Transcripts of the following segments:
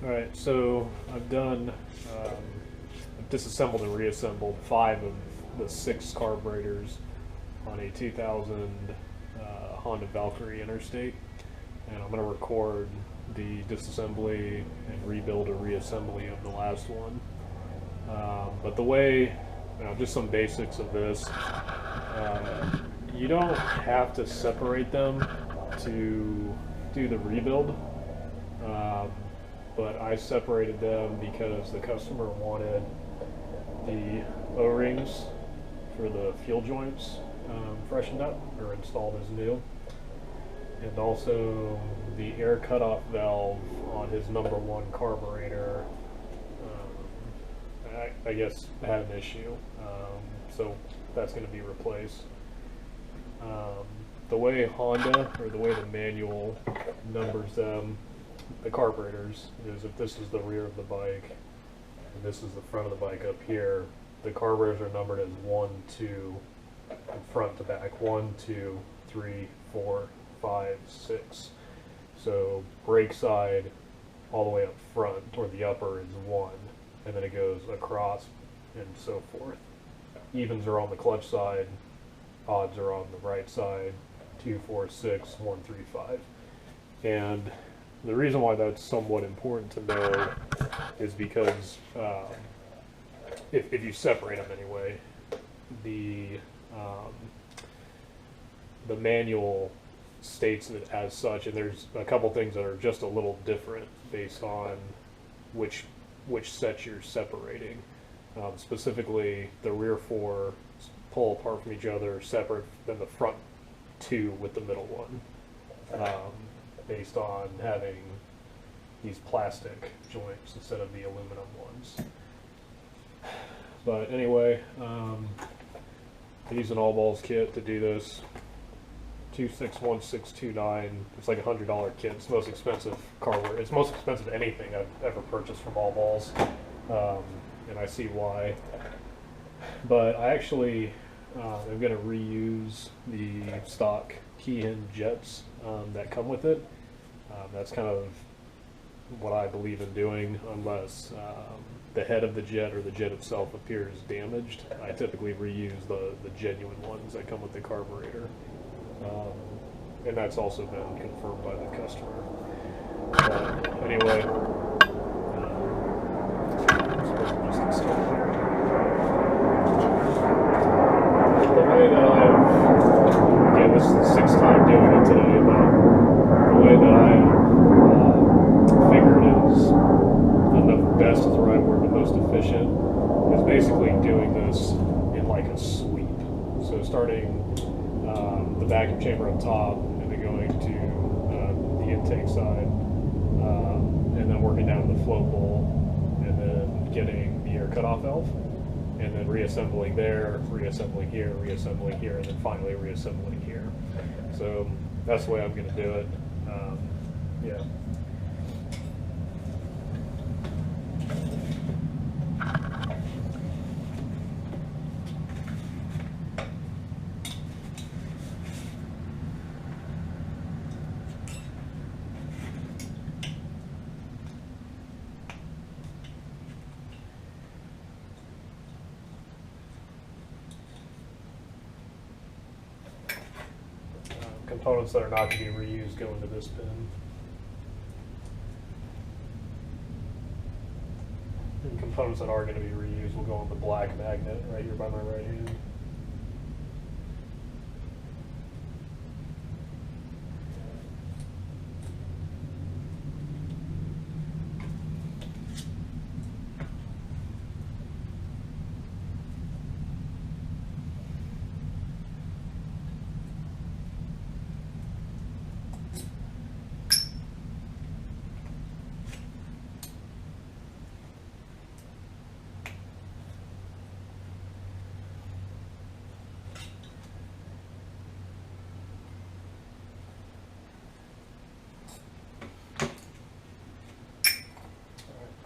Alright, so I've done, I've disassembled and reassembled 5 of the 6 carburetors on a 2000 Honda Valkyrie Interstate, and I'm going to record the disassembly and rebuild or reassembly of the last one. But the way, just some basics of this, you don't have to separate them to do the rebuild. But I separated them because the customer wanted the O-rings for the fuel joints freshened up or installed as new, and also the air cutoff valve on his #1 carburetor I guess had an issue, so that's going to be replaced. The way Honda, or the way the manual numbers them, the carburetors, is if this is the rear of the bike and this is the front of the bike up here, the carburetors are numbered as 1, 2, from front to back. 1, 2, 3, 4, 5, 6. So brake side all the way up front, or the upper, is 1, and then it goes across and so forth. Evens are on the clutch side, odds are on the right side, 2, 4, 6, 1, 3, 5. And the reason why that's somewhat important to know is because if you separate them anyway, the manual states it as such, and there's a couple things that are just a little different based on which set you're separating. Specifically, the rear 4 pull apart from each other separate than the front 2 with the middle one, based on having these plastic joints instead of the aluminum ones. But anyway, I use an all-balls kit to do this. 261629. It's like $100 kit. It's the most expensive carburetor. It's most expensive anything I've ever purchased from All Balls, and I see why. But I actually am going to reuse the stock key hinge jets that come with it. That's kind of what I believe in doing, unless the head of the jet or the jet itself appears damaged. I typically reuse the genuine ones that come with the carburetor. And that's also been confirmed by the customer. But anyway, just install here. The way that again, this is the 6th time doing it today, but the way that I figured is, I don't know if the best is the right word, but most efficient, is basically doing this in like a sweep. So starting the vacuum chamber up top, and then going to the intake side, and then working down the float bowl, and then getting the air cutoff valve, and then reassembling there, reassembling here, and then finally reassembling here. So that's the way I'm going to do it. Yeah. Components that are not to be reused go into this bin. And components that are going to be reused will go on the black magnet right here by my right hand.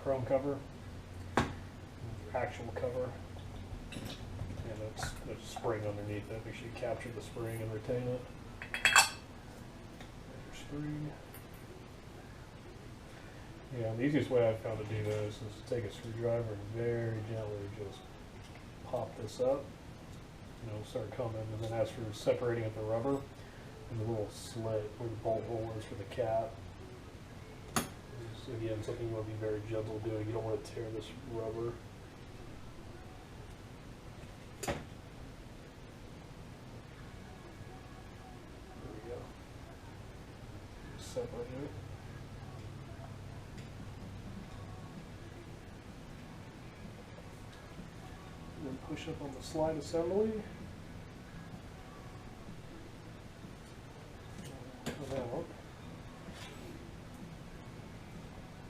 Chrome cover, actual cover, and there's a spring underneath it. Make sure you capture the spring and retain it. There's your spring. Yeah, the easiest way I've found to do this is to take a screwdriver and very gently just pop this up. Start coming, and then as for separating at the rubber, and the little slit where the bolt hole is for the cap. So again, something you want to be very gentle doing. You don't want to tear this rubber. There we go. Separate it. And then push up on the slide assembly. Come out.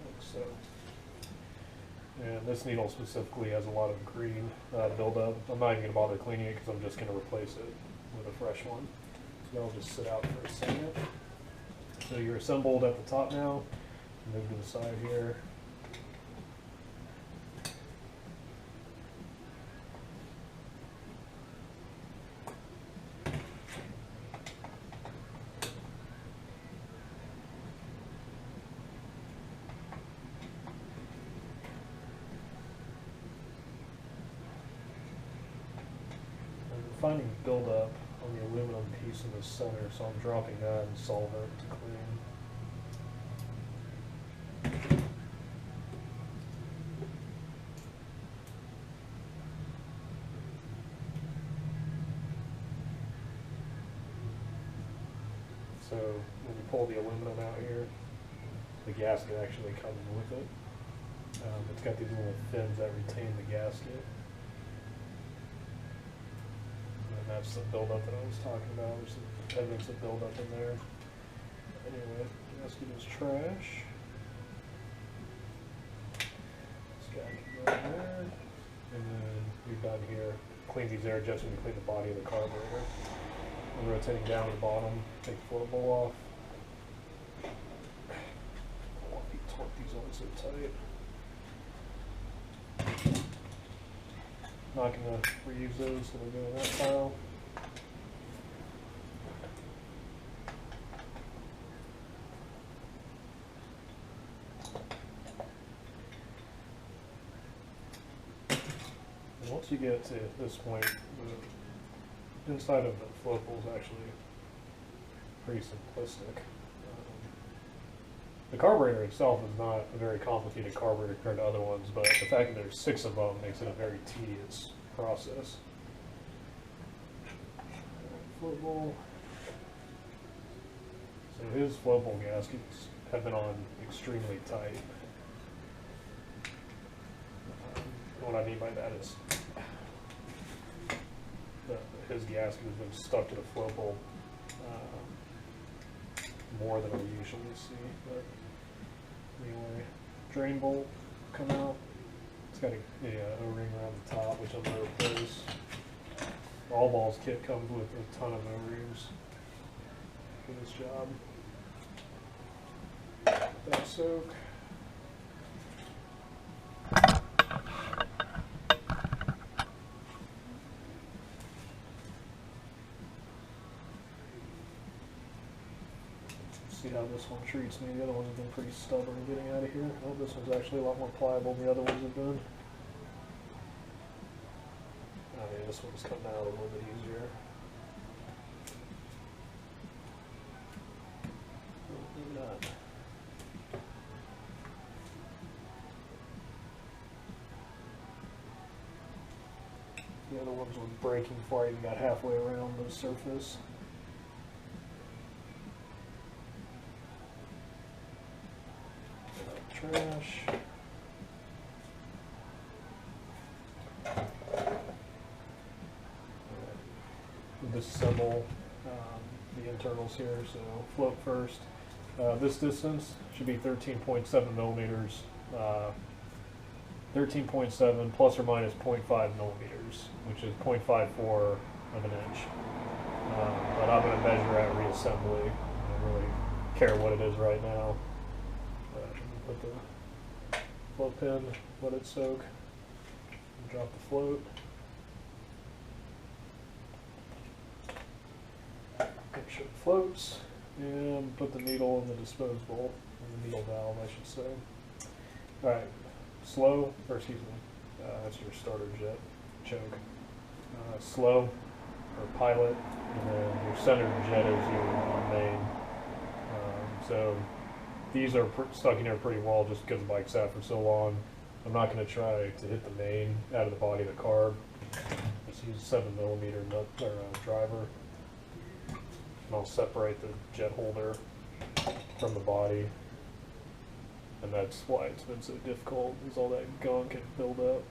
Like so. And this needle specifically has a lot of green buildup. I'm not even going to bother cleaning it because I'm just going to replace it with a fresh one. So that'll just sit out for a second. So you're assembled at the top now. Move to the side here. Finding buildup on the aluminum piece in the center, so I'm dropping that in solvent to clean. So when you pull the aluminum out here, the gasket actually comes with it. It's got these little fins that retain the gasket. That's the buildup that I was talking about. There's some evidence of buildup in there. Anyway, gasket is trash. This guy can go in there. And then you're done here. Clean these air jets when you clean the body of the carburetor. I'm rotating down to the bottom, take the float bowl off. I don't want to torque these on so tight. Not going to reuse those, so we'll go in that pile. And once you get to this point, the inside of the float bowl is actually pretty simplistic. The carburetor itself is not a very complicated carburetor compared to other ones, but the fact that there's 6 of them makes it a very tedious process. Float bowl. So his float bowl gaskets have been on extremely tight. What I mean by that is his gasket has been stuck to the float bowl more than we usually see. But anyway, drain bolt come out. It's got a O-ring around the top, which I'm going to replace. All balls kit comes with a ton of O-rings for this job. That soak. See how this one treats me. The other ones have been pretty stubborn getting out of here. Oh, this one's actually a lot more pliable than the other ones have been. Oh yeah, this one's coming out a little bit easier. Maybe not. The other ones were breaking before I even got halfway around the surface. Trash. Disassemble the internals here. So float first. This distance should be 13.7 millimeters. 13.7 plus or minus 0.5 millimeters, which is 0.54 of an inch. But I'm going to measure at reassembly. I don't really care what it is right now. Put the float pin, let it soak, drop the float. Make sure it floats, and put the needle in the disposable, in the needle valve I should say. Alright, slow, or excuse me, that's your starter jet choke. Slow, or pilot, and then your center jet is your main. So these are stuck in here pretty well just because the bike's sat for so long. I'm not going to try to hit the main out of the body of the carb. Just use a 7mm nut or driver. And I'll separate the jet holder from the body. And that's why it's been so difficult, is all that gunk can build up.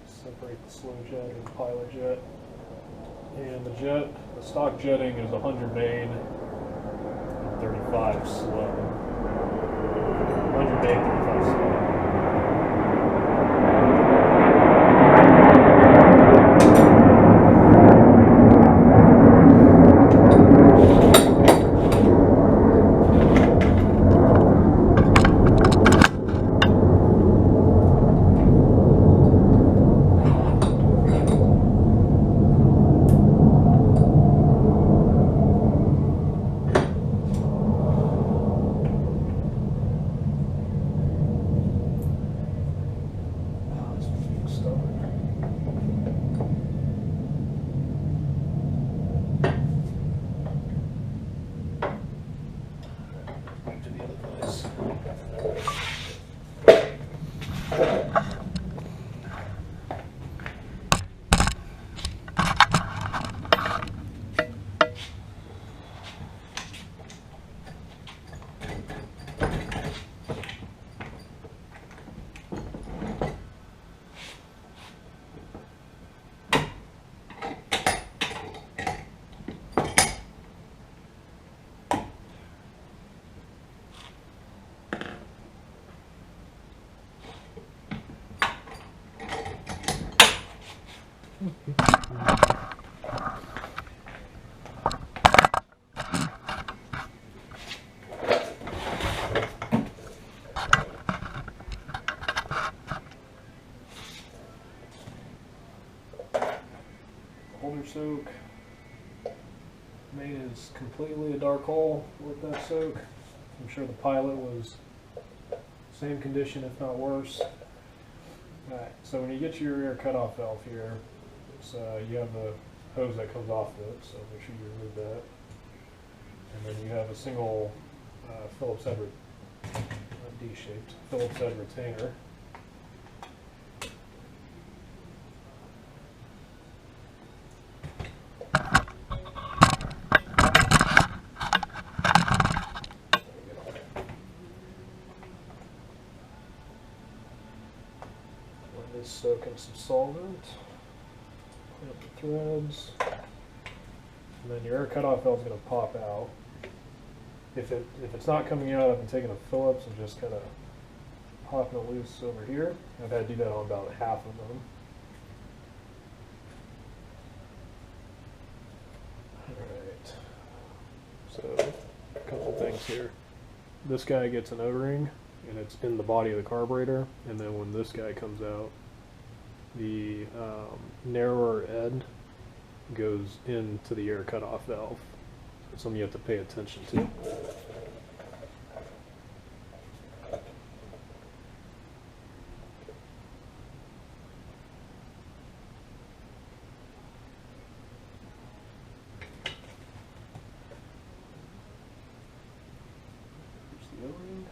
Separate the slow jet and the pilot jet. And the stock jetting is 100 main and 35 slow. 100 main, 35 slow. Holder soak. Main is completely a dark hole with that soak. I'm sure the pilot was same condition, if not worse. Alright, so when you get to your rear cutoff valve here, you have the hose that comes off of it, so make sure you remove that. And then you have a single Phillips head, D-shaped Phillips head retainer. Let this soak in some solvent. Clean up the threads. And then your air cutoff valve is going to pop out. If it's not coming out, I've been taking a Phillips and just kind of popping it loose over here. I've had to do that on about half of them. Alright. So, a couple things here. This guy gets an O-ring, and it's in the body of the carburetor. And then when this guy comes out, the narrower end goes into the air cutoff valve. It's something you have to pay attention to. Here's the O-ring.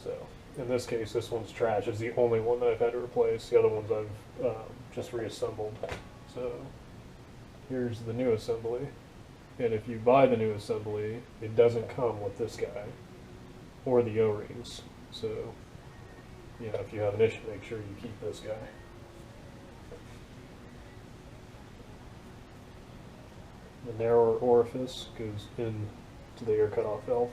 So, in this case, this one's trash. It's the only one that I've had to replace. The other ones I've just reassembled. So, here's the new assembly. And if you buy the new assembly, it doesn't come with this guy or the O-rings. So, you know, if you have an issue, make sure you keep this guy. The narrower orifice goes into the air cutoff valve.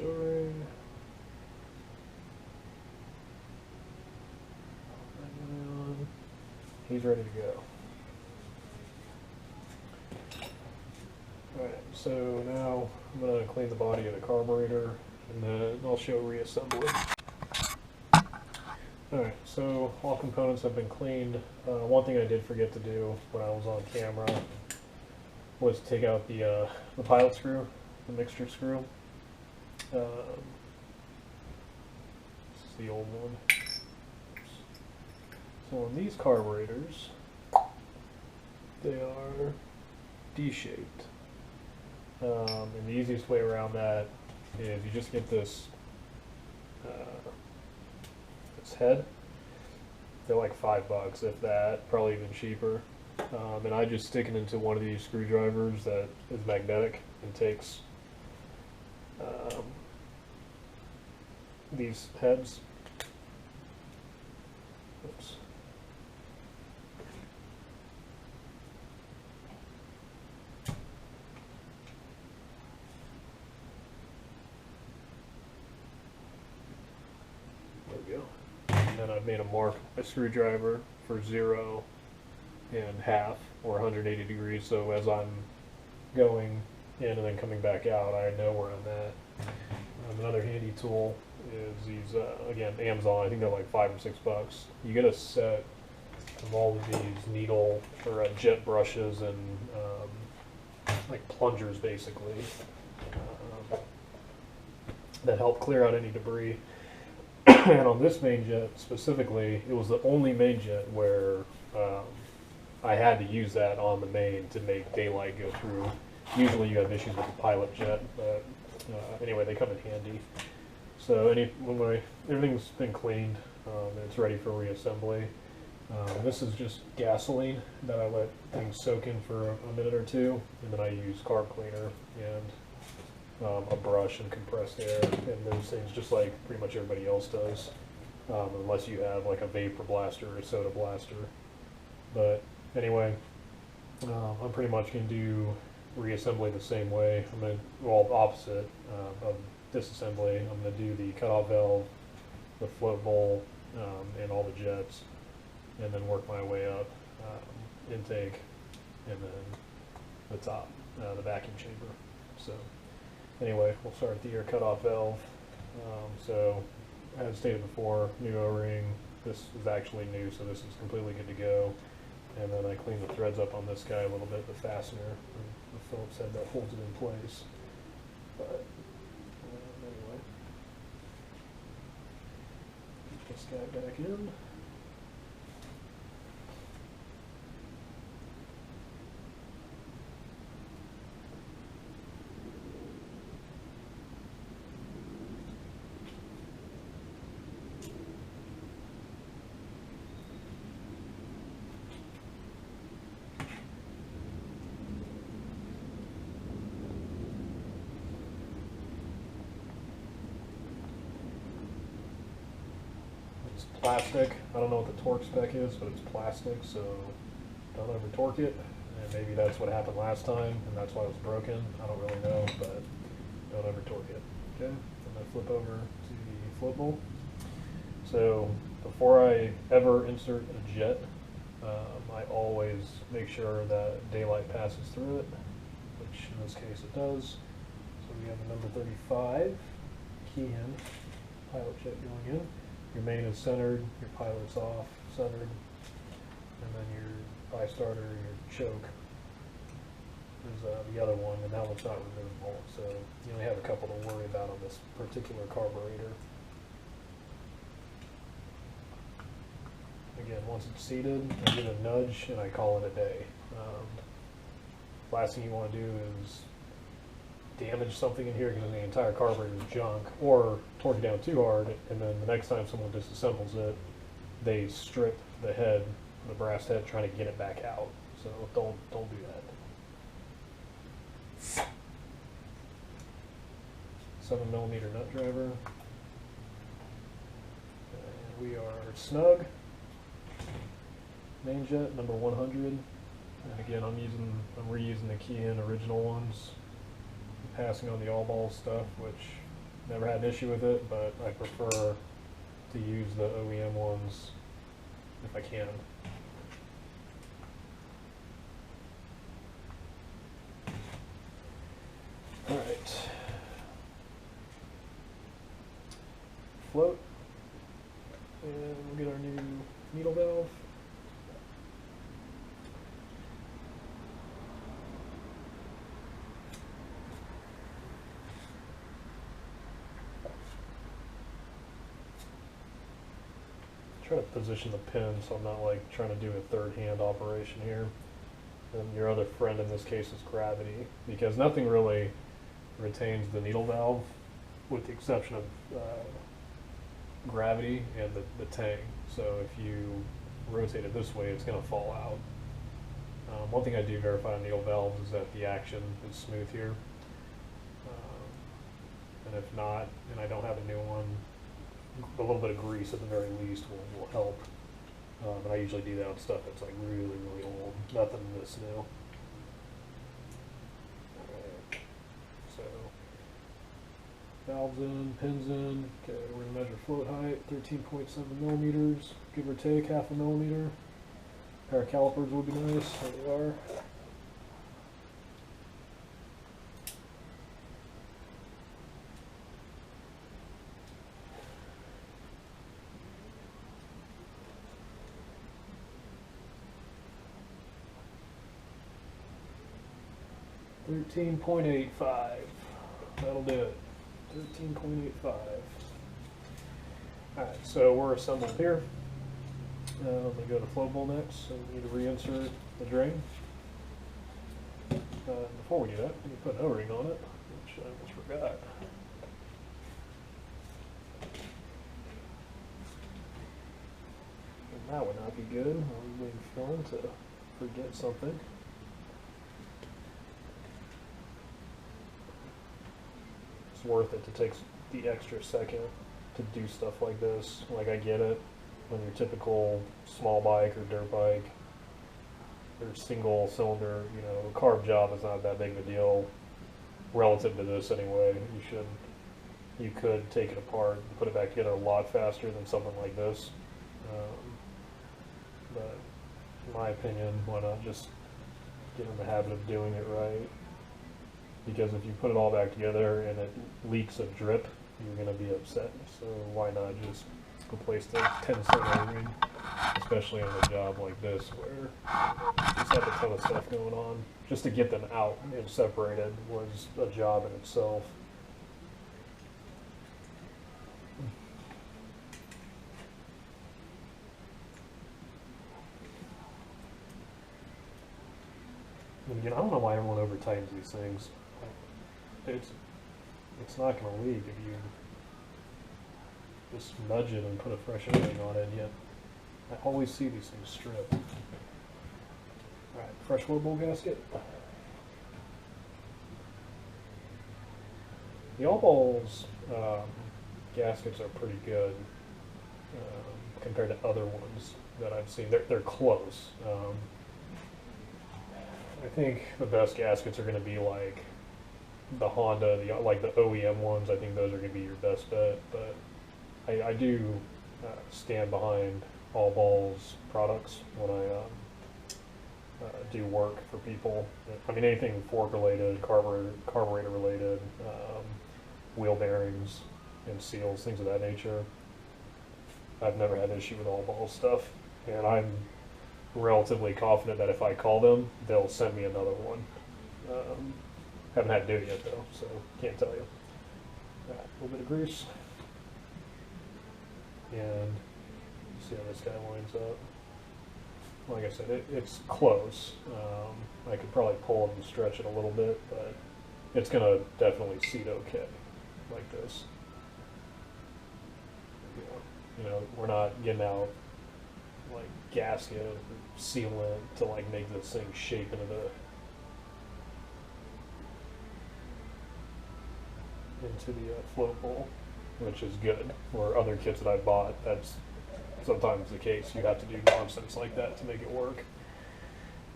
O-ring. he's ready to go. Alright, so now I'm going to clean the body of the carburetor, and then I'll show reassembly. Alright, so all components have been cleaned. One thing I did forget to do when I was on camera was take out the pilot screw, the mixture screw. This is the old one. So on these carburetors, they are D-shaped. And the easiest way around that is you just get this head. They're like $5, if that, probably even cheaper. And I just stick it into one of these screwdrivers that is magnetic and takes these heads. Oops. There we go. And then I've made a screwdriver for 0 and half, or 180 degrees, so as I'm going in and then coming back out, I know where I'm at. Another handy tool is these, again, Amazon, I think they're like $5 or $6. You get a set of all of these needle or jet brushes and like plungers, basically, that help clear out any debris. And on this main jet specifically, it was the only main jet where I had to use that on the main to make daylight go through. Usually you have issues with the pilot jet, but anyway, they come in handy. So everything's been cleaned, and it's ready for reassembly. This is just gasoline that I let things soak in for a minute or two, and then I use carb cleaner and a brush and compressed air and those things, just like pretty much everybody else does, unless you have like a vapor blaster or a soda blaster. But anyway, I'm pretty much going to do reassembly the same way. I'm going to, well, opposite of disassembly. I'm going to do the cutoff valve, the float bowl, and all the jets, and then work my way up, intake, and then the top, the vacuum chamber. So anyway, we'll start at the air cutoff valve. So as stated before, new O-ring. This is actually new, so this is completely good to go. And then I clean the threads up on this guy a little bit, the fastener, the Phillips head that holds it in place. But anyway, put this guy back in. Plastic. I don't know what the torque spec is, but it's plastic, so don't over torque it. And maybe that's what happened last time, and that's why it was broken. I don't really know, but don't over torque it. Okay, and then flip over to the float bowl. So before I ever insert a jet, I always make sure that daylight passes through it, which in this case it does. So we have a number 35 key in, pilot jet going in. Your main is centered, your pilot's off, centered, and then your bi-starter, your choke is the other one, and that one's not removable, so you only have a couple to worry about on this particular carburetor. Again, once it's seated, I give it a nudge, and I call it a day. Last thing you want to do is damage something in here because the entire carburetor is junk, or torque it down too hard, and then the next time someone disassembles it, they strip the head, the brass head, trying to get it back out. So don't do that. 7mm nut driver. And we are snug. Main jet number 100. And again, I'm reusing the key-in original ones. Passing on the all-ball stuff, which never had an issue with it, but I prefer to use the OEM ones if I can. All right. Float. And we'll get our new needle valve. Try to position the pin so I'm not like trying to do a third hand operation here. And your other friend in this case is gravity, because nothing really retains the needle valve with the exception of gravity and the tang. So if you rotate it this way, it's going to fall out. One thing I do verify on needle valves is that the action is smooth here. And if not, and I don't have a new one, a little bit of grease at the very least will help. And I usually do that on stuff that's like really, really old. Nothing this new. Alright. So, valves in, pins in. Okay, we're going to measure float height, 13.7 millimeters, give or take half a millimeter. A pair of calipers would be nice. There they are. $13.85. That'll do it. 13.85. Alright, so we're assembled here. I'm going to go to float bowl next. So we need to reinsert the drain. Before we do that, we need to put an O-ring on it, which I almost forgot. And that would not be good. I was waiting for Phil to forget something. Worth it to take the extra second to do stuff like this. Like, I get it when your typical small bike or dirt bike or single cylinder, you know, carb job is not that big of a deal relative to this anyway. You could take it apart and put it back together a lot faster than something like this. But in my opinion, why not just get in the habit of doing it right? Because if you put it all back together and it leaks a drip, you're going to be upset. So why not just replace the 10-cent O-ring, especially on a job like this where you just have a ton of stuff going on. Just to get them out and separated was a job in itself. And again, I don't know why everyone over tightens these things. It's not going to leak if you just nudge it and put a fresh O-ring on it. Yet I always see these things strip. All right, fresh float bowl gasket. The all balls gaskets are pretty good compared to other ones that I've seen. They're close. I think the best gaskets are going to be like the Honda, like the OEM ones. I think those are going to be your best bet. But I do stand behind all balls products when I do work for people. I mean, anything fork related, carburetor related, wheel bearings and seals, things of that nature. I've never had an issue with all ball stuff, and I'm relatively confident that if I call them, they'll send me another one. Haven't had to do it yet though, so can't tell you. A little bit of grease, and see how this guy lines up. Like I said, it's close. I could probably pull it and stretch it a little bit, but it's gonna definitely seat okay, like this. You know, we're not getting out like gasket or sealant to like make this thing shape into the float bowl, which is good. Or other kits that I bought, that's sometimes the case. You have to do nonsense like that to make it work.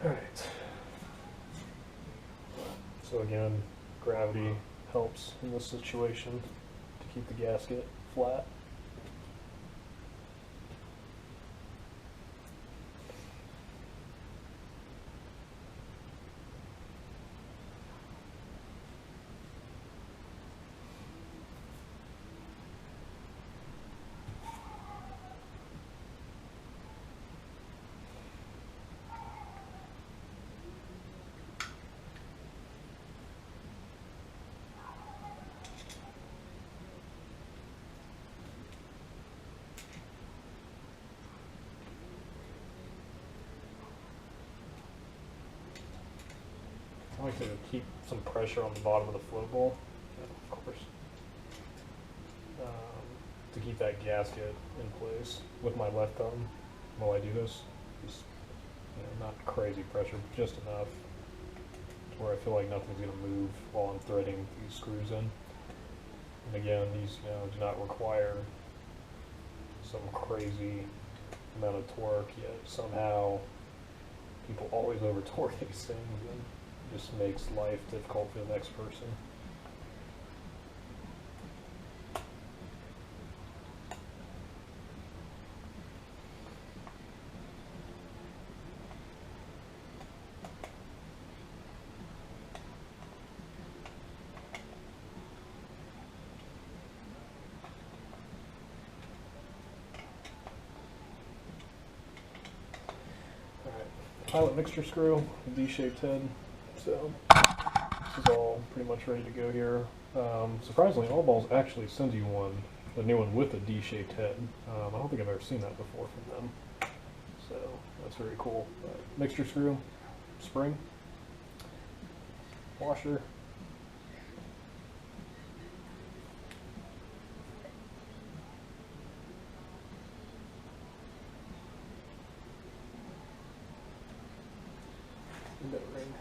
Alright. So again, gravity helps in this situation to keep the gasket flat. I like to keep some pressure on the bottom of the float bowl, of course, to keep that gasket in place with my left thumb while I do this. Just, not crazy pressure, but just enough to where I feel like nothing's going to move while I'm threading these screws in. And again, these do not require some crazy amount of torque, yet somehow people always over torque these things, and it just makes life difficult for the next person. Pilot mixture screw, D-shaped head. So this is all pretty much ready to go here. Surprisingly, All Balls actually sends you a new one with a D-shaped head. I don't think I've ever seen that before from them. So that's very cool. Mixture screw, spring, washer, inlet ring,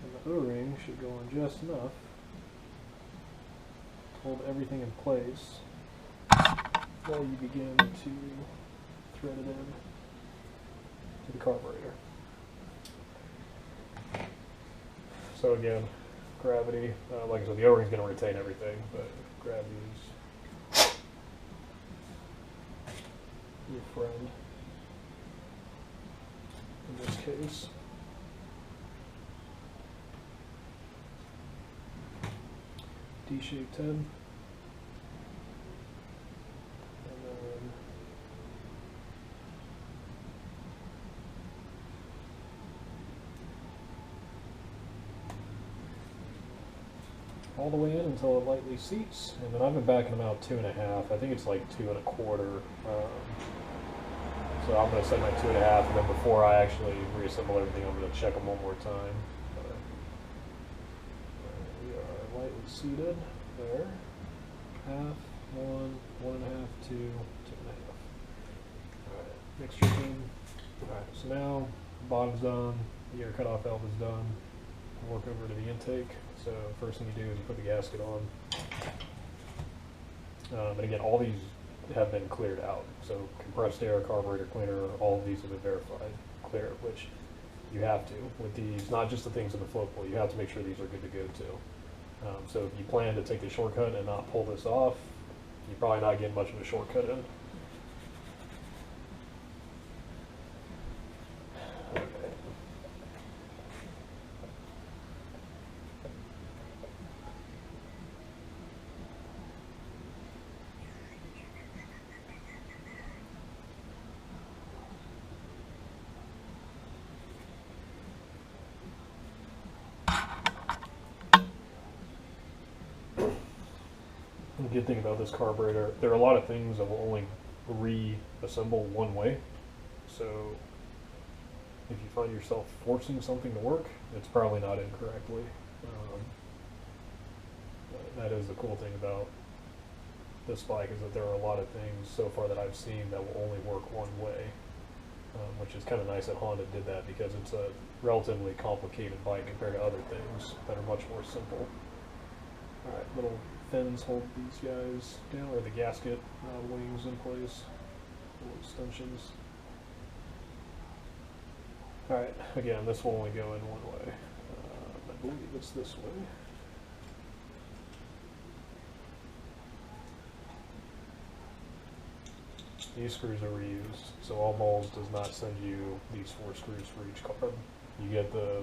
and the O-ring should go on just enough to hold everything in place while you begin to thread it in to the carburetor. So again, gravity, like I said, the O-ring is going to retain everything, but gravity is your friend in this case. D-shaped head, and then all the way in until it lightly seats, and then I've been backing them out 2.5. I think it's like 2.25. So I'm going to set my 2.5, and then before I actually reassemble everything, I'm going to check them one more time. We are lightly seated there. Half, 1, 1.5, 2, 2.5. Alright, mixture team. Alright, so now bottom's done, the air cutoff valve is done. I'll work over to the intake. So first thing you do is you put the gasket on. And again, all these have been cleared out. So compressed air, carburetor cleaner, all of these have been verified, clear, which you have to with these, not just the things in the float pool, you have to make sure these are good to go too. So if you plan to take the shortcut and not pull this off, you're probably not getting much of a shortcut in. The good thing about this carburetor, there are a lot of things that will only reassemble one way. So if you find yourself forcing something to work, it's probably not incorrectly. That is the cool thing about this bike, is that there are a lot of things so far that I've seen that will only work one way, which is kind of nice that Honda did that, because it's a relatively complicated bike compared to other things that are much more simple. Alright, little fins hold these guys down, or the gasket wings in place, little extensions. Alright, again, this will only go in one way. I believe it's this way. These screws are reused, so All Balls does not send you these 4 screws for each carb. You get the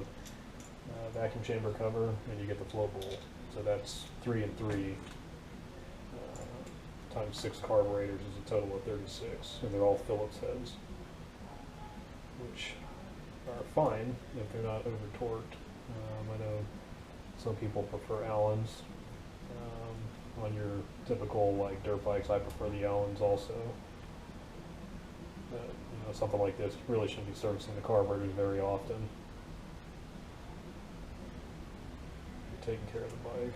vacuum chamber cover, and you get the float bowl. So that's 3 and 3 times 6 carburetors is a total of 36, and they're all Phillips heads, which are fine if they're not over torqued. I know some people prefer Allens. On your typical like dirt bikes, I prefer the Allens also. something like this really shouldn't be servicing the carburetors very often. You're taking care of the bike.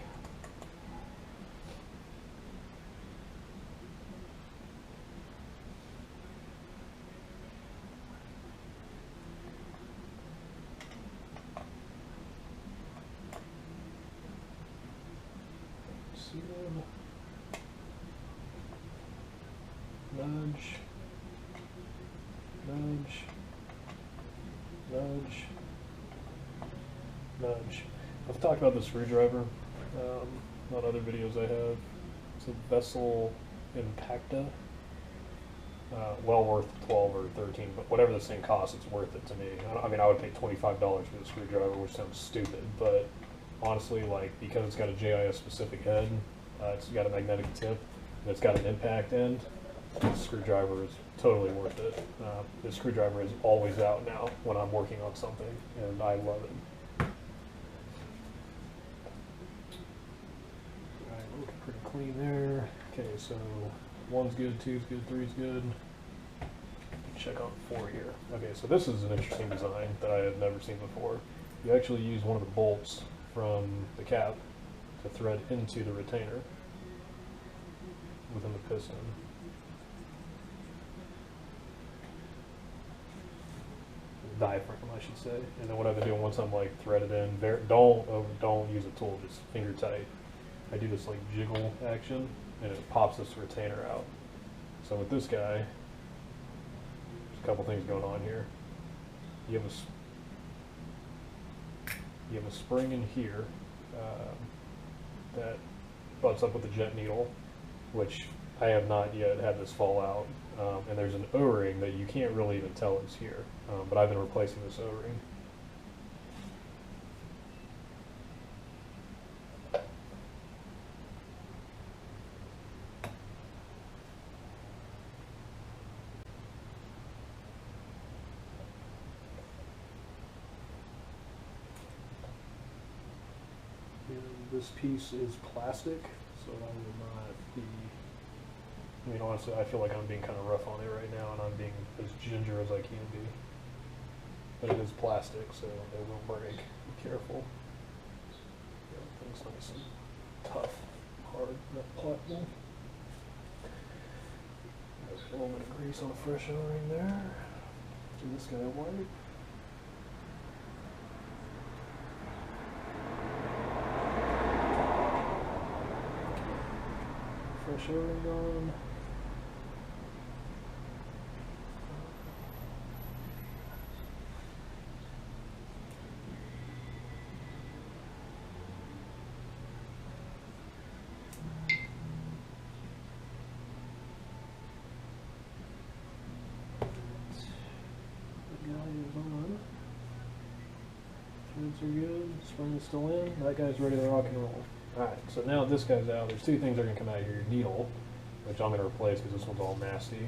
Nudge, nudge, nudge, nudge. I've talked about the screwdriver on other videos I have. It's a Vessel Impacta. Well worth 12 or 13, but whatever this thing costs, it's worth it to me. I mean, I would pay $25 for the screwdriver, which sounds stupid, but honestly, like, because it's got a JIS specific head, it's got a magnetic tip, and it's got an impact end, this screwdriver is totally worth it. This screwdriver is always out now when I'm working on something, and I love it. Alright, looking pretty clean there. Okay, so 1's good, 2's good, 3's good. Check on 4 here. Okay, so this is an interesting design that I have never seen before. You actually use one of the bolts from the cap to thread into the retainer within the piston. Diaphragm, I should say. And then what I've been doing once I'm like threaded in, don't use a tool, just finger tight. I do this like jiggle action, and it pops this retainer out. So with this guy, there's a couple things going on here. You have a spring in here that butts up with the jet needle, which I have not yet had this fall out. And there's an O-ring that you can't really even tell is here, but I've been replacing this O-ring. And this piece is plastic, so that will not be. I mean, honestly, I feel like I'm being kind of rough on it right now, and I'm being as ginger as I can be. But it is plastic, so it will break. Be careful. Everything's nice and tough, hard, not pliable. There's a little bit of grease on a fresh O-ring there. Give this guy a wipe. Fresh O-ring on. Threads are good, spring is still in, that guy's ready to rock and roll. Alright, so now this guy's out, there's two things that are going to come out here. Your needle, which I'm going to replace because this one's all nasty.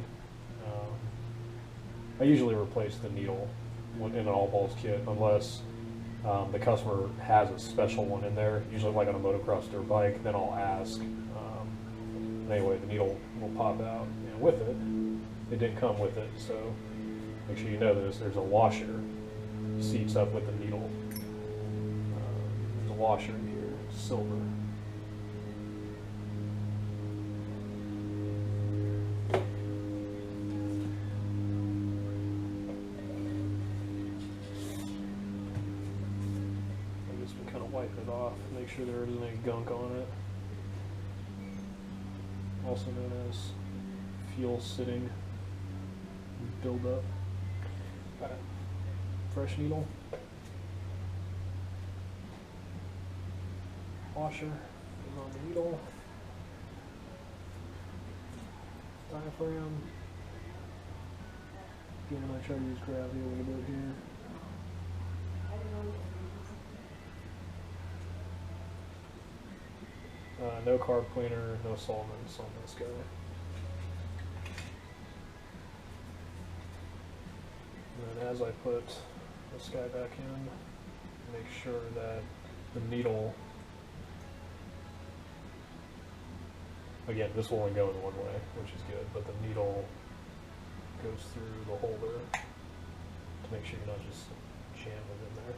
I usually replace the needle in an all-balls kit unless the customer has a special one in there, usually like on a motocross dirt bike, then I'll ask. Anyway, the needle will pop out, and with it, it didn't come with it, so make sure you know this, there's a washer seats up with the needle. There's a washer in here, silver. I've just been kind of wiping it off, make sure there isn't any gunk on it. Also known as fuel sitting build up. Alright. Fresh needle. Washer is on the needle. Diaphragm. Again, I try to use gravity a little bit here. No carb cleaner, no solvents on this guy. And then as I put this guy back in, make sure that the needle, again, this will only go in one way, which is good, but the needle goes through the holder to make sure you're not just jamming it in there.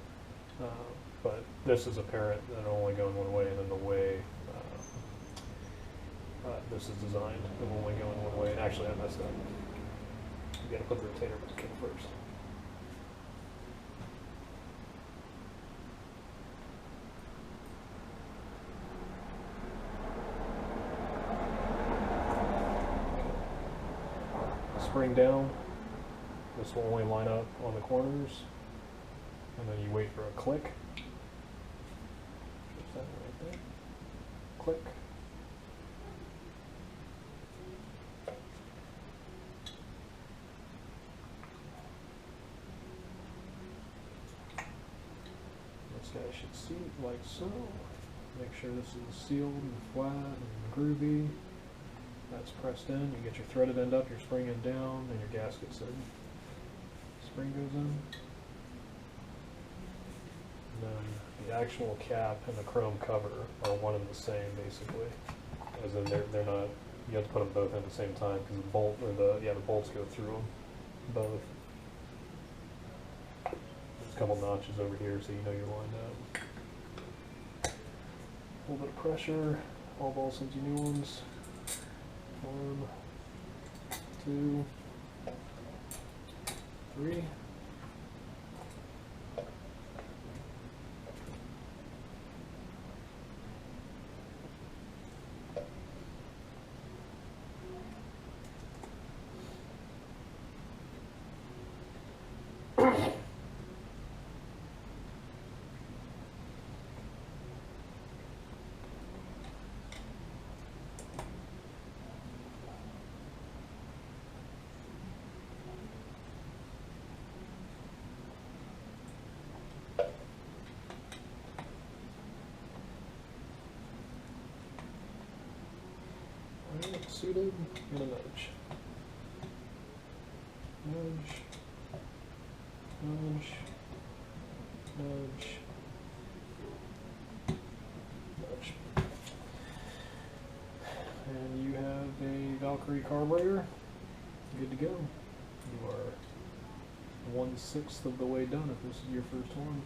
But this is apparent that it'll only go in one way, and then the way this is designed, it will only go in one way. And actually, I messed up. You got to put the retainer back in first. Spring down. This will only line up on the corners, and then you wait for a click. Just that right there. Click. This guy should seat like so. Make sure this is sealed and flat and groovy. That's pressed in. You get your threaded end up, your spring end down, and your gasket's in. Spring goes in. And then the actual cap and the chrome cover are one and the same, basically. As in, they're not. You have to put them both in at the same time because the bolt or the bolts go through them both. There's a couple notches over here, so you know you're lined up. A little bit of pressure. All balls into new ones. 1, 2, 3. Suited and a nudge. Nudge. Nudge. Nudge. Nudge. And you have a Valkyrie carburetor. Good to go. You are 1/6 of the way done if this is your first one.